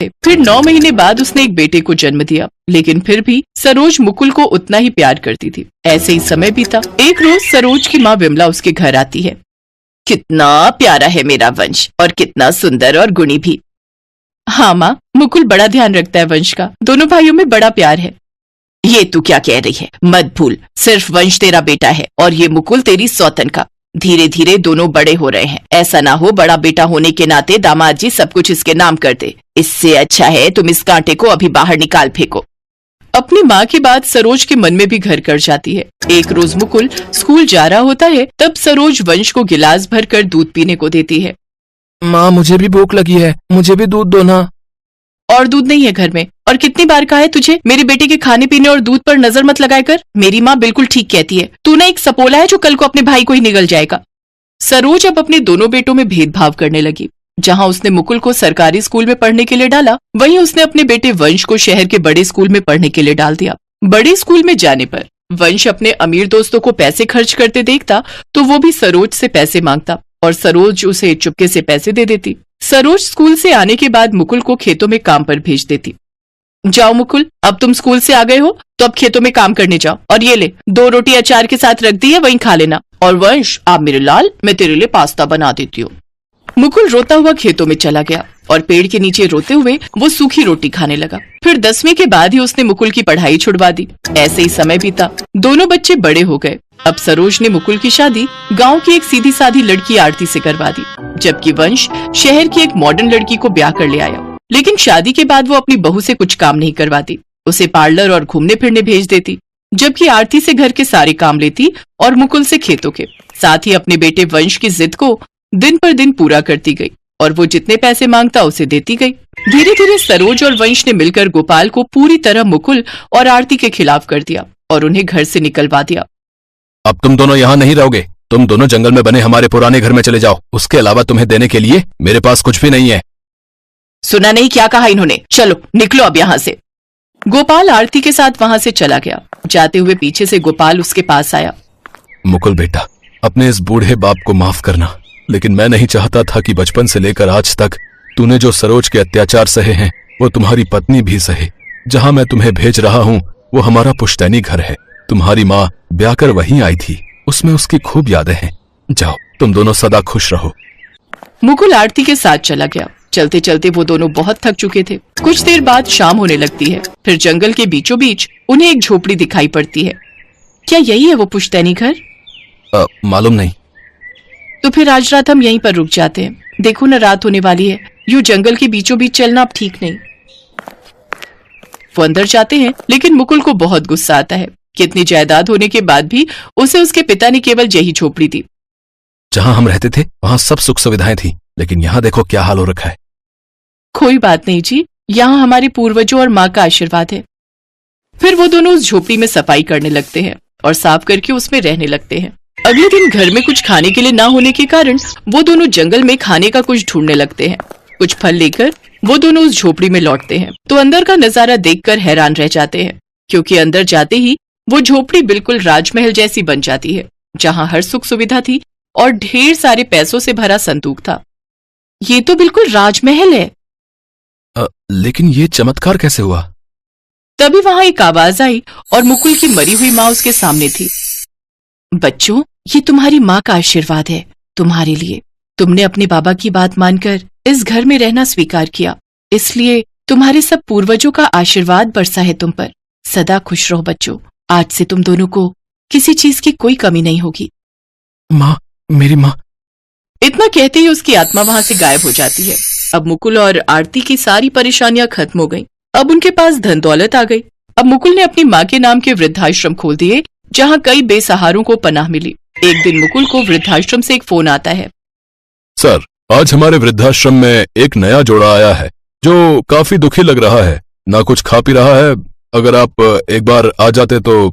फिर 9 महीने बाद उसने एक बेटे को जन्म दिया, लेकिन फिर भी सरोज मुकुल को उतना ही प्यार करती थी। ऐसे ही समय बीता। एक रोज सरोज की माँ विमला उसके घर आती है। कितना प्यारा है मेरा वंश, और कितना सुंदर और गुणी भी। हाँ माँ, मुकुल बड़ा ध्यान रखता है वंश का, दोनों भाइयों में बड़ा प्यार है। ये तू क्या कह रही है? मत भूल, सिर्फ वंश तेरा बेटा है और ये मुकुल तेरी सौतन का। धीरे धीरे दोनों बड़े हो रहे हैं, ऐसा ना हो बड़ा बेटा होने के नाते दामाद जी सब कुछ इसके नाम कर दे। इससे अच्छा है तुम इस कांटे को अभी बाहर निकाल फेंको। अपनी माँ की बात सरोज के मन में भी घर कर जाती है। एक रोज मुकुल स्कूल जा रहा होता है, तब सरोज वंश को गिलास भरकर दूध पीने को देती है। माँ, मुझे भी भूख लगी है, मुझे भी दूध दो ना। और दूध नहीं है घर में, और कितनी बार कहा है तुझे मेरे बेटे के खाने पीने और दूध पर नजर मत लगाया कर। मेरी माँ बिल्कुल ठीक कहती है, तू ना एक सपोला है जो कल को अपने भाई को ही निगल जाएगा। सरोज अब अपने दोनों बेटों में भेदभाव करने लगी। जहाँ उसने मुकुल को सरकारी स्कूल में पढ़ने के लिए डाला, वहीं उसने अपने बेटे वंश को शहर के बड़े स्कूल में पढ़ने के लिए डाल दिया। बड़े स्कूल में जाने पर वंश अपने अमीर दोस्तों को पैसे खर्च करते देखता तो वो भी सरोज से पैसे मांगता और सरोज उसे चुपके से पैसे दे देती। सरोज स्कूल से आने के बाद मुकुल को खेतों में काम पर भेज देती। जाओ मुकुल, अब तुम स्कूल से आ गए हो तो अब खेतों में काम करने जाओ, और ये ले 2 रोटी अचार के साथ रख दी है, वहीं खा लेना। और वंश, आप मेरे लाल, मैं तेरे लिए पास्ता बना देती हूँ। मुकुल रोता हुआ खेतों में चला गया और पेड़ के नीचे रोते हुए वो सूखी रोटी खाने लगा। फिर 10वीं के बाद ही उसने मुकुल की पढ़ाई छुड़वा दी। ऐसे ही समय बीता, दोनों बच्चे बड़े हो गए। अब सरोज ने मुकुल की शादी गांव की एक सीधी साधी लड़की आरती से करवा दी, जबकि वंश शहर की एक मॉडर्न लड़की को ब्याह कर ले आया। लेकिन शादी के बाद वो अपनी बहू से कुछ काम नहीं करवाती, उसे पार्लर और घूमने फिरने भेज देती, जबकि आरती से घर के सारे काम लेती और मुकुल से खेतों के। साथ ही अपने बेटे वंश की जिद को दिन पर दिन पूरा करती गई और वो जितने पैसे मांगता उसे देती गई। धीरे धीरे सरोज और वंश ने मिलकर गोपाल को पूरी तरह मुकुल और आरती के खिलाफ कर दिया और उन्हें घर से निकलवा दिया। अब तुम दोनों यहाँ नहीं रहोगे, तुम दोनों जंगल में बने हमारे पुराने घर में चले जाओ। उसके अलावा तुम्हें देने के लिए मेरे पास कुछ भी नहीं है। सुना नहीं क्या कहा इन्होंने? चलो निकलो अब यहाँ से। गोपाल आरती के साथ वहाँ से चला गया। जाते हुए पीछे से गोपाल उसके पास आया। मुकुल बेटा, अपने इस बूढ़े बाप को माफ करना, लेकिन मैं नहीं चाहता था कि बचपन से लेकर आज तक तूने जो सरोज के अत्याचार सहे हैं वो तुम्हारी पत्नी भी सहे। जहाँ मैं तुम्हें भेज रहा हूँ वो हमारा पुश्तैनी घर है। तुम्हारी माँ ब्याह कर वहीं आई थी, उसमें उसकी खूब यादें हैं। जाओ, तुम दोनों सदा खुश रहो। मुकुल आरती के साथ चला गया। चलते चलते वो दोनों बहुत थक चुके थे। कुछ देर बाद शाम होने लगती है। फिर जंगल के बीचों बीच उन्हें एक झोपड़ी दिखाई पड़ती है। क्या यही है वो पुश्तैनी घर? मालूम नहीं। तो फिर आज रात हम यहीं पर रुक जाते हैं। देखो न, रात होने वाली है। यूं जंगल के बीचों बीच चलना अब ठीक नहीं। वो अंदर जाते हैं, लेकिन मुकुल को बहुत गुस्सा आता है। कितनी जायदाद होने के बाद भी उसे उसके पिता ने केवल यही झोपड़ी दी। जहाँ हम रहते थे वहाँ सब सुख सुविधाएं थी, लेकिन यहाँ देखो क्या हाल हो रखा है। कोई बात नहीं जी, यहाँ हमारे पूर्वजों और माँ का आशीर्वाद है। फिर वो दोनों उस झोपड़ी में सफाई करने लगते हैं और साफ करके उसमें रहने लगते हैं। अगले दिन घर में कुछ खाने के लिए ना होने के कारण वो दोनों जंगल में खाने का कुछ ढूंढने लगते हैं। कुछ फल लेकर वो दोनों उस झोपड़ी में लौटते हैं तो अंदर का नजारा देखकर हैरान रह जाते हैं, क्योंकि अंदर जाते ही वो झोपड़ी बिल्कुल राजमहल जैसी बन जाती है, जहाँ हर सुख सुविधा थी और ढेर सारे पैसों से भरा संदूक था। ये तो बिल्कुल राजमहल है। लेकिन ये चमत्कार कैसे हुआ? तभी वहां एक आवाज आई और मुकुल की मरी हुई माँ उसके सामने थी। बच्चों, ये तुम्हारी माँ का आशीर्वाद है तुम्हारे लिए। तुमने अपने बाबा की बात मानकर इस घर में रहना स्वीकार किया, इसलिए तुम्हारे सब पूर्वजों का आशीर्वाद बरसा है तुम पर। सदा खुश रहो बच्चों। आज से तुम दोनों को किसी चीज की कोई कमी नहीं होगी। माँ, मेरी माँ। इतना कहते ही उसकी आत्मा वहां से गायब हो जाती है। अब मुकुल और आरती की सारी परेशानियां खत्म हो गईं। अब उनके पास धन दौलत आ गई। अब मुकुल ने अपनी माँ के नाम के वृद्धाश्रम खोल दिए, जहाँ कई बेसहारों को पनाह मिली। एक दिन मुकुल को वृद्धाश्रम से एक फोन आता है। सर, आज हमारे वृद्धाश्रम में एक नया जोड़ा आया है जो काफी दुखी लग रहा है, ना कुछ खा पी रहा है। अगर आप एक बार आ जाते तो।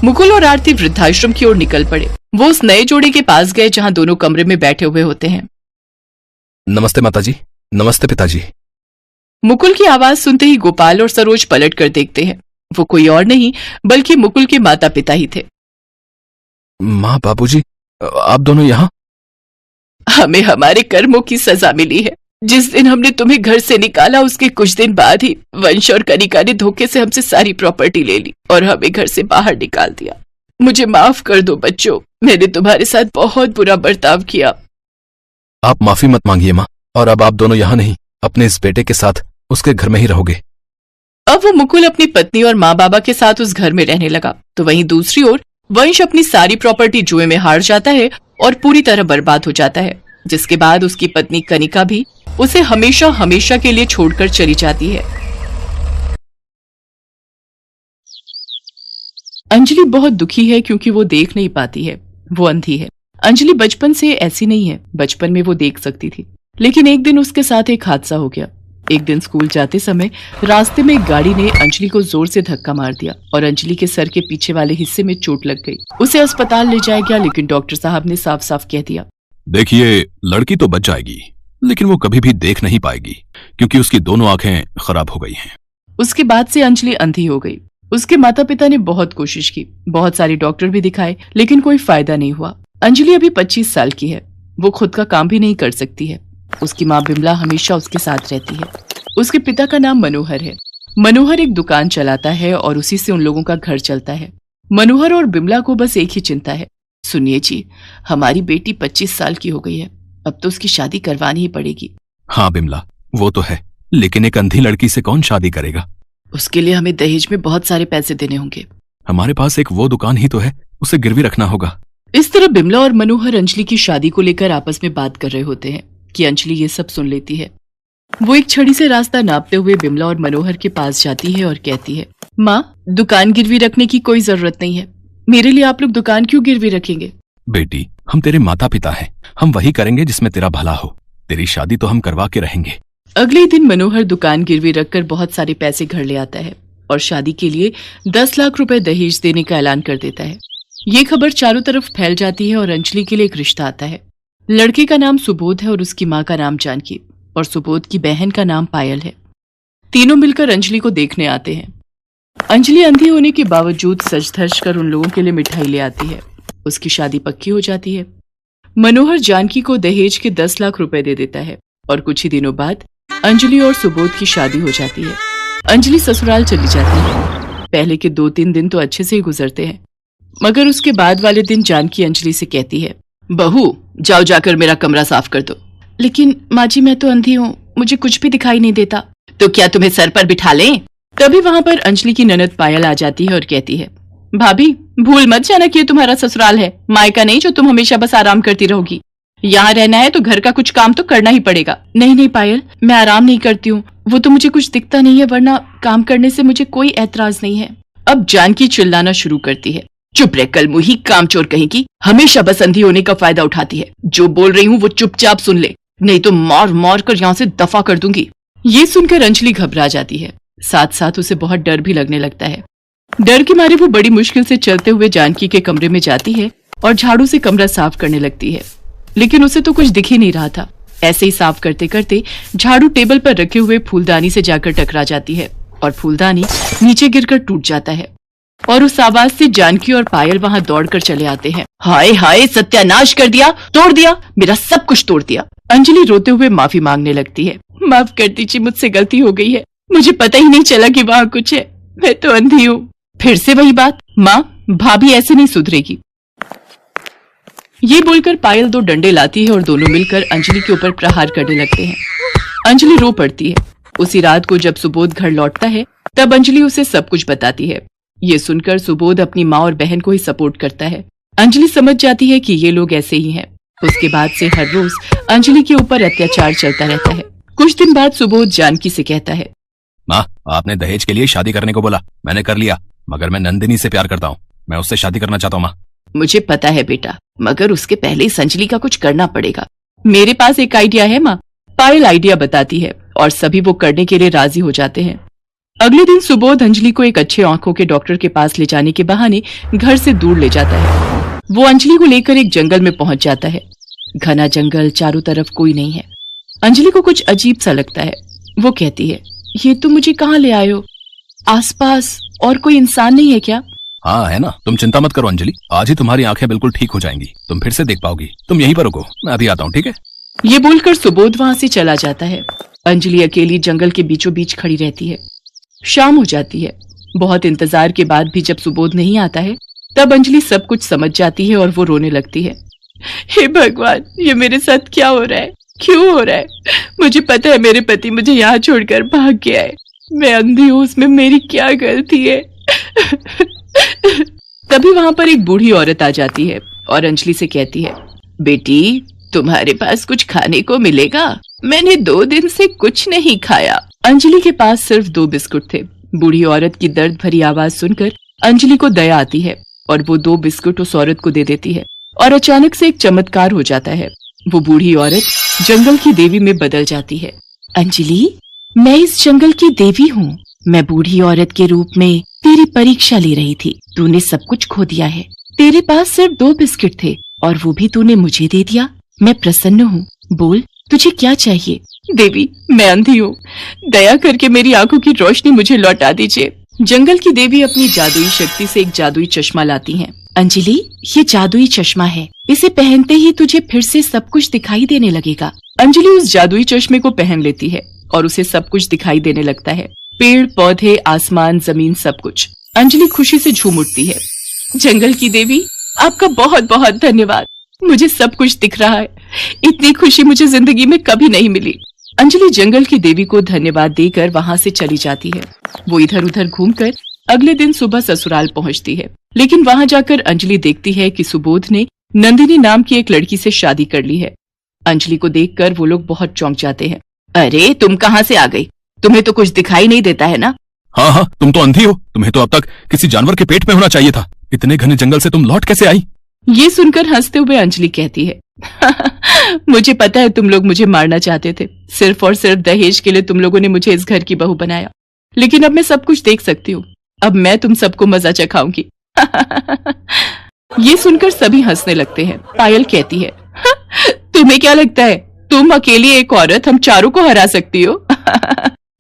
मुकुल और आरती वृद्धाश्रम की ओर निकल पड़े। वो उस नए जोड़े के पास गए जहाँ दोनों कमरे में बैठे हुए होते हैं। नमस्ते माताजी। नमस्ते पिताजी। मुकुल की आवाज सुनते ही गोपाल और सरोज पलट कर देखते हैं। वो कोई और नहीं बल्कि मुकुल के माता पिता ही थे। माँ, बाबूजी, आप दोनों यहाँ? हमें हमारे कर्मों की सजा मिली है। जिस दिन हमने तुम्हें घर से निकाला उसके कुछ दिन बाद ही वंश और कनिका ने धोखे से हमसे सारी प्रॉपर्टी ले ली और हमें घर से बाहर निकाल दिया। मुझे माफ कर दो बच्चों, मैंने तुम्हारे साथ बहुत बुरा बर्ताव किया। आप माफी मत मांगिए माँ, और अब आप दोनों यहाँ नहीं, अपने इस बेटे के साथ उसके घर में ही रहोगे। अब वो मुकुल अपनी पत्नी और माँ बाबा के साथ उस घर में रहने लगा, तो वहीं दूसरी ओर वंश अपनी सारी प्रॉपर्टी जुए में हार जाता है और पूरी तरह बर्बाद हो जाता है, जिसके बाद उसकी पत्नी कनिका भी उसे हमेशा हमेशा के लिए छोड़कर चली जाती है। अंजलि बहुत दुखी है क्योंकि वो देख नहीं पाती है, वो अंधी है। अंजलि बचपन से ऐसी नहीं है, बचपन में वो देख सकती थी, लेकिन एक दिन उसके साथ एक हादसा हो गया। एक दिन स्कूल जाते समय रास्ते में एक गाड़ी ने अंजलि को जोर से धक्का मार दिया और अंजलि के सर के पीछे वाले हिस्से में चोट लग गई। उसे अस्पताल ले जाया गया, लेकिन डॉक्टर साहब ने साफ साफ कह दिया, देखिए लड़की तो बच जाएगी, लेकिन वो कभी भी देख नहीं पाएगी क्योंकि उसकी दोनों आंखें खराब हो गई हैं। उसके बाद से अंजलि अंधी हो गई। उसके माता पिता ने बहुत कोशिश की, बहुत सारे डॉक्टर भी दिखाए, लेकिन कोई फायदा नहीं हुआ। अंजलि अभी 25 साल की है, वो खुद का काम भी नहीं कर सकती है। उसकी माँ बिमला हमेशा उसके साथ रहती है। उसके पिता का नाम मनोहर है। मनोहर एक दुकान चलाता है और उसी से उन लोगों का घर चलता है। मनोहर और बिमला को बस एक ही चिंता है, सुनिए जी, हमारी बेटी 25 साल की हो गई है, अब तो उसकी शादी करवानी ही पड़ेगी। हाँ बिमला, वो तो है, लेकिन एक अंधी लड़की से कौन शादी करेगा? उसके लिए हमें दहेज में बहुत सारे पैसे देने होंगे। हमारे पास एक वो दुकान ही तो है, उसे गिरवी रखना होगा। इस तरह बिमला और मनोहर अंजलि की शादी को लेकर आपस में बात कर रहे होते हैं कि अंजलि ये सब सुन लेती है। वो एक छड़ी से रास्ता नापते हुए बिमला और मनोहर के पास जाती है और कहती है, माँ, दुकान गिरवी रखने की कोई जरूरत नहीं है, मेरे लिए आप लोग दुकान क्यों गिरवी रखेंगे? बेटी, हम तेरे माता पिता हैं, हम वही करेंगे जिसमें तेरा भला हो। तेरी शादी तो हम करवा के रहेंगे। अगले दिन मनोहर दुकान गिरवी रखकर बहुत सारे पैसे घर ले आता है और शादी के लिए 10 लाख रुपए दहेज देने का ऐलान कर देता है। ये खबर चारों तरफ फैल जाती है और अंजलि के लिए एक रिश्ता आता है। लड़के का नाम सुबोध है और उसकी माँ का नाम जानकी, और सुबोध की बहन का नाम पायल है। तीनों मिलकर अंजलि को देखने आते हैं। अंजलि अंधी होने के बावजूद सज धज कर उन लोगों के लिए मिठाई ले आती है। उसकी शादी पक्की हो जाती है। मनोहर जानकी को दहेज के 10 लाख रुपए दे देता है और कुछ ही दिनों बाद अंजलि और सुबोध की शादी हो जाती है। अंजलि ससुराल चली जाती है। पहले के 2-3 दिन तो अच्छे से ही गुजरते हैं, मगर उसके बाद वाले दिन जानकी अंजलि से कहती है, बहू, जाओ जाकर मेरा कमरा साफ कर दो। लेकिन माँ जी, मैं तो अंधी हूँ, मुझे कुछ भी दिखाई नहीं देता। तो क्या तुम्हें सर पर बिठा लें? तभी वहाँ पर अंजलि की ननद पायल आ जाती है और कहती है, भाभी, भूल मत जाना कि ये तुम्हारा ससुराल है, मायका नहीं जो तुम हमेशा बस आराम करती रहोगी। यहाँ रहना है तो घर का कुछ काम तो करना ही पड़ेगा। नहीं नहीं पायल, मैं आराम नहीं करती हूँ, वो तो मुझे कुछ दिखता नहीं है, वरना काम करने से मुझे कोई ऐतराज नहीं है। अब जानकी चिल्लाना शुरू करती है, चुप रह कलमुही, कामचोर कहेगी, हमेशा बस अंधी होने का फायदा उठाती है। जो बोल रही हूँ वो चुपचाप सुन ले, नहीं तो मार मार कर यहाँ से दफा कर दूंगी। ये सुनकर अंजलि घबरा जाती है, साथ साथ उसे बहुत डर भी लगने लगता है। डर के मारे वो बड़ी मुश्किल से चलते हुए जानकी के कमरे में जाती है और झाड़ू से कमरा साफ करने लगती है, लेकिन उसे तो कुछ दिख ही नहीं रहा था। ऐसे ही साफ करते करते झाड़ू टेबल पर रखे हुए फूलदानी से जाकर टकरा जाती है और फूलदानी नीचे गिरकर टूट जाता है और उस आवाज से जानकी और पायल वहाँ दौड़कर चले आते हैं। हाय हाय, सत्यानाश कर दिया, तोड़ दिया, मेरा सब कुछ तोड़ दिया। अंजलि रोते हुए माफी मांगने लगती है, माफ कर दीजिए, मुझसे गलती हो गई है, मुझे पता ही नहीं चला कि वहाँ कुछ है, मैं तो अंधी हूँ। फिर से वही बात, माँ, भाभी ऐसे नहीं सुधरेगी। ये बोलकर पायल 2 डंडे लाती है और दोनों मिलकर अंजलि के ऊपर प्रहार करने लगते हैं। अंजलि रो पड़ती है। उसी रात को जब सुबोध घर लौटता है तब अंजलि उसे सब कुछ बताती है। ये सुनकर सुबोध अपनी माँ और बहन को ही सपोर्ट करता है। अंजलि समझ जाती है कि ये लोग ऐसे ही हैं। उसके बाद से हर रोज अंजलि के ऊपर अत्याचार चलता रहता है। कुछ दिन बाद सुबोध जानकी से कहता है, माँ, आपने दहेज के लिए शादी करने को बोला, मैंने कर लिया, मगर मैं नंदिनी से प्यार करता हूँ, मैं उससे शादी करना चाहता हूँ। माँ, मुझे पता है बेटा, मगर उसके पहले इस अंजलि का कुछ करना पड़ेगा। मेरे पास एक आइडिया है माँ। पायल आइडिया बताती है और सभी वो करने के लिए राजी हो जाते हैं। अगले दिन सुबोध अंजलि को एक अच्छे आंखों के डॉक्टर के पास ले जाने के बहाने घर से दूर ले जाता है। वो अंजलि को लेकर एक जंगल में पहुंच जाता है। घना जंगल, चारों तरफ कोई नहीं है। अंजलि को कुछ अजीब सा लगता है। वो कहती है, ये तुम मुझे कहाँ ले आए हो? आसपास और कोई इंसान नहीं है क्या? हाँ है ना, तुम चिंता मत करो अंजलि, आज ही तुम्हारी आंखें बिल्कुल ठीक हो जाएंगी, तुम फिर से देख पाओगी। तुम यहीं पर रुको, मैं अभी आता हूँ, ठीक है? ये बोलकर सुबोध वहां से चला जाता है। अंजलि अकेली जंगल के बीचों बीच खड़ी रहती है। शाम हो जाती है। बहुत इंतजार के बाद भी जब सुबोध नहीं आता है तब अंजलि सब कुछ समझ जाती है और वो रोने लगती है। हे भगवान, ये मेरे साथ क्या हो रहा है, क्यों हो रहा है? मुझे पता है मेरे पति मुझे यहाँ छोड़कर भाग गया है। मैं अंधी हूँ, उसमें मेरी क्या गलती है? तभी वहां पर एक बूढ़ी औरत आ जाती है और अंजलि से कहती है, बेटी तुम्हारे पास कुछ खाने को मिलेगा? मैंने 2 दिन से कुछ नहीं खाया। अंजलि के पास सिर्फ 2 बिस्कुट थे। बूढ़ी औरत की दर्द भरी आवाज सुनकर अंजलि को दया आती है और वो 2 बिस्कुट उस औरत को दे देती है और अचानक से एक चमत्कार हो जाता है। वो बूढ़ी औरत जंगल की देवी में बदल जाती है। अंजलि, मैं इस जंगल की देवी हूँ। मैं बूढ़ी औरत के रूप में तेरी परीक्षा ले रही थी। तूने सब कुछ खो दिया है। तेरे पास सिर्फ 2 बिस्किट थे और वो भी तूने मुझे दे दिया। मैं प्रसन्न हूँ। बोल, तुझे क्या चाहिए? देवी, मैं अंधी हूँ। दया करके मेरी आंखों की रोशनी मुझे लौटा दीजिए। जंगल की देवी अपनी जादुई शक्ति से एक जादुई चश्मा लाती हैं। अंजलि, ये जादुई चश्मा है। इसे पहनते ही तुझे फिर से सब कुछ दिखाई देने लगेगा। अंजलि उस जादुई चश्मे को पहन लेती है और उसे सब कुछ दिखाई देने लगता है। पेड़ पौधे, आसमान, जमीन, सब कुछ। अंजलि खुशी से झूम उठती है। जंगल की देवी, आपका बहुत बहुत धन्यवाद। मुझे सब कुछ दिख रहा है। इतनी खुशी मुझे जिंदगी में कभी नहीं मिली। अंजलि जंगल की देवी को धन्यवाद देकर वहां से चली जाती है। वो इधर उधर घूमकर अगले दिन सुबह ससुराल पहुंचती है, लेकिन वहां जाकर अंजलि देखती है कि सुबोध ने नंदिनी नाम की एक लड़की से शादी कर ली है। अंजलि को देखकर वो लोग बहुत चौंक जाते हैं। अरे, तुम कहाँ से आ गई? तुम्हें तो कुछ दिखाई नहीं देता है ना? हाँ हाँ, तुम तो अंधी हो। तुम्हें तो अब तक किसी जानवर के पेट में होना चाहिए था। इतने घने जंगल से तुम लौट कैसे आई? ये सुनकर हंसते हुए अंजलि कहती है, मुझे पता है तुम लोग मुझे मारना चाहते थे। सिर्फ और सिर्फ दहेज के लिए तुम लोगों ने मुझे इस घर की बहू बनाया, लेकिन अब मैं सब कुछ देख सकती हूँ। अब मैं तुम सबको मजा चखाऊंगी। ये सुनकर सभी हंसने लगते हैं। पायल कहती है, तुम्हें क्या लगता है तुम अकेली एक औरत हम चारों को हरा सकती हो?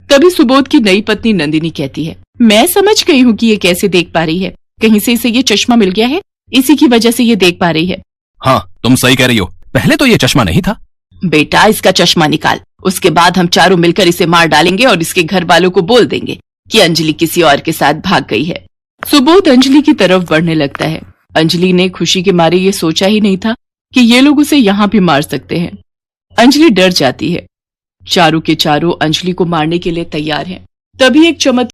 तभी सुबोध की नई पत्नी नंदिनी कहती है, मैं समझ गई हूँ कि ये कैसे देख पा रही है। कहीं से इसे ये चश्मा मिल गया है, इसी की वजह से ये देख पा रही है। हाँ, तुम सही कह रही हो। पहले तो ये चश्मा नहीं था। बेटा, इसका चश्मा निकाल। उसके बाद हम चारों मिलकर इसे मार डालेंगे और इसके घर वालों को बोल देंगे कि अंजलि किसी और के साथ भाग गई है। सुबोध अंजलि की तरफ बढ़ने लगता है। अंजलि ने खुशी के मारे ये सोचा ही नहीं था कि ये लोग उसे यहाँ भी मार सकते हैं। अंजलि डर जाती है। चारों के चारों अंजलि को मारने के लिए तैयार हैं। तभी एक चमत्कार